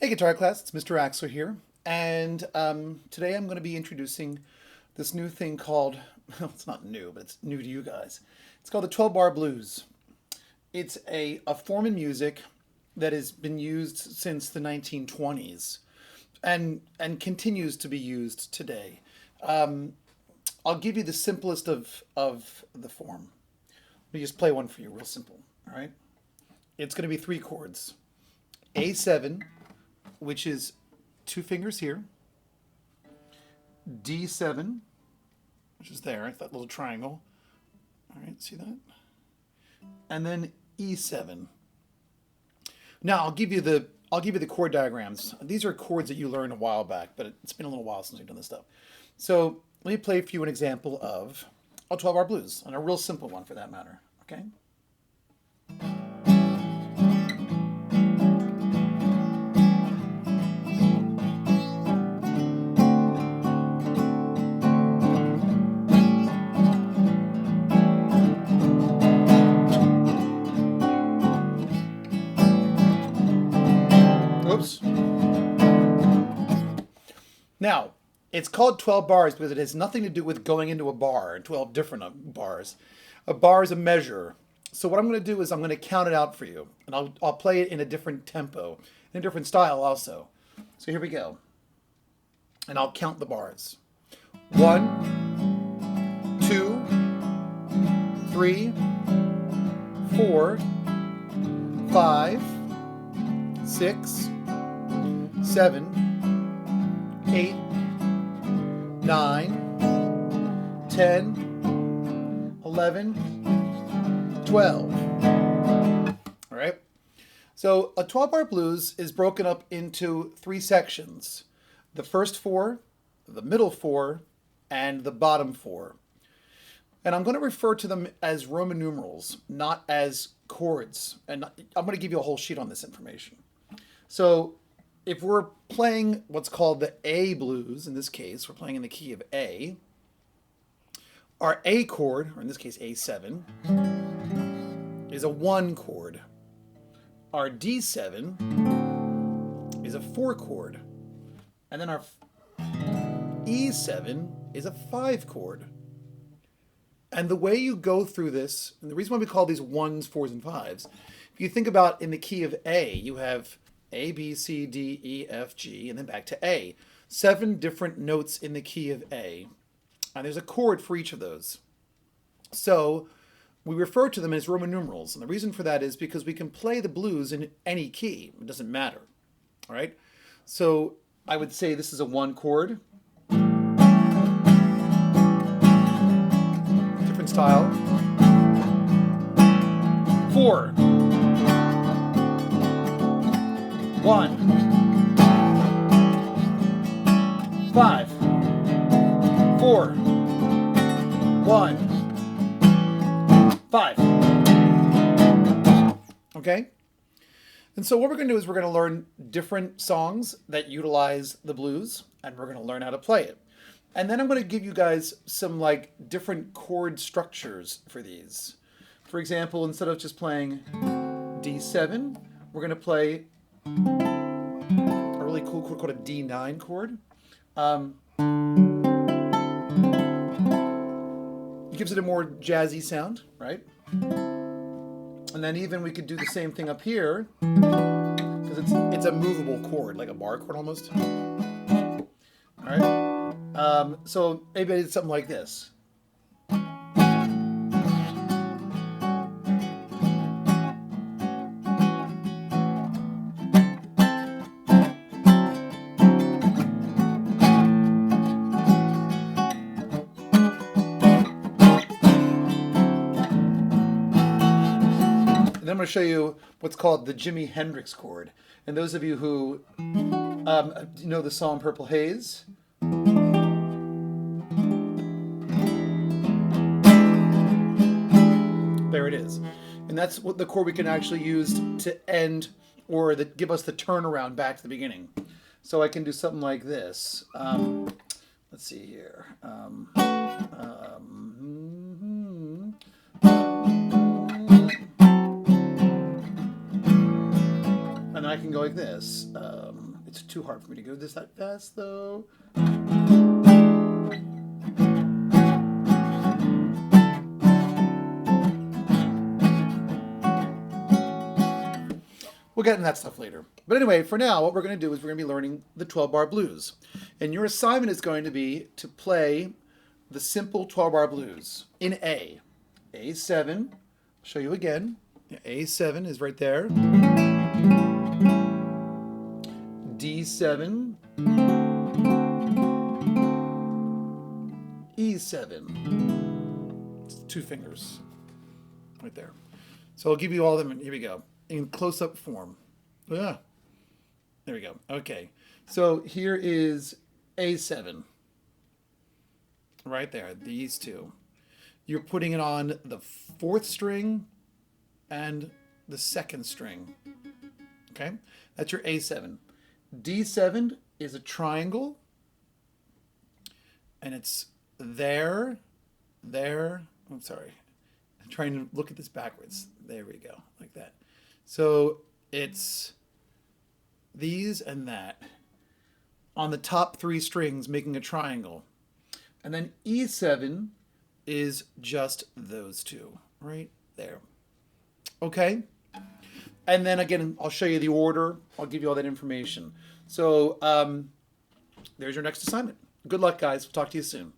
Hey Guitar Class, it's Mr. Axler here, and today I'm going to be introducing this new thing called, well, it's not new, but it's new to you guys. It's called the 12-bar blues. It's a form in music that has been used since the 1920s and continues to be used today. Um, I'll give you the simplest of the form. Let me just play one for you, real simple, all right? It's going to be three chords. A7, which is two fingers here, D7, which is there, that little triangle. All right, see that? And then E7. Now I'll give you the chord diagrams. These are chords that you learned a while back, but it's been a little while since we've done this stuff. So let me play for you an example of a 12-bar blues, and a real simple one for that matter. Okay. Oops. Now, it's called 12 bars because it has nothing to do with going into a bar, 12 different bars. A bar is a measure. So what I'm going to do is I'm going to count it out for you, and I'll play it in a different tempo, in a different style also. So here we go. And I'll count the bars. 1, 2, 3, 4, 5, 6, 7, 8, 9, 10, 11, 12. All right. So a 12-bar blues is broken up into three sections. The first four, the middle four, and the bottom four. And I'm going to refer to them as Roman numerals, not as chords. And I'm going to give you a whole sheet on this information. So if we're playing what's called the A blues, in this case, we're playing in the key of A, our A chord, or in this case A7, is a 1 chord. Our D7 is a 4 chord. And then our E7 is a 5 chord. And the way you go through this, and the reason why we call these 1s, 4s, and 5s, if you think about in the key of A, you have A, B, C, D, E, F, G, and then back to A. 7 different notes in the key of A. And there's a chord for each of those. So we refer to them as Roman numerals. And the reason for that is because we can play the blues in any key. It doesn't matter. All right? So I would say this is a 1 chord. Different style. 4. 1, 5, 4, 1, 5. Okay? And so what we're going to do is we're going to learn different songs that utilize the blues, and we're going to learn how to play it. And then I'm going to give you guys some like different chord structures for these. For example, instead of just playing D7, we're going to play a really cool chord called a D9 chord. It gives it a more jazzy sound, right? And then even we could do the same thing up here because it's a movable chord, like a bar chord almost. All right. So maybe it's something like this. And then I'm going to show you what's called the Jimi Hendrix chord. And those of you who know the song Purple Haze, there it is. And that's what the chord we can actually use to end or that give us the turnaround back to the beginning. So I can do something like this. Let's see here. And I can go like this. It's too hard for me to go this that fast, though. We'll get into that stuff later. But anyway, for now, what we're going to do is we're going to be learning the 12-bar blues. And your assignment is going to be to play the simple 12-bar blues in A. A7. I'll show you again. A7 is right there. D7. E7. It's 2 fingers right there. So I'll give you all of them. Here we go. In close-up form. Yeah. There we go. Okay. So here is A7. Right there. These 2. You're putting it on the 4th string and the 2nd string. Okay? That's your A7. D7 is a triangle. And it's there. I'm sorry. I'm trying to look at this backwards. There we go. Like that. So it's these and that on the top 3 strings making a triangle. And then E7 is just those 2 right there. Okay? And then again, I'll show you the order. I'll give you all that information. So there's your next assignment. Good luck, guys. We'll talk to you soon.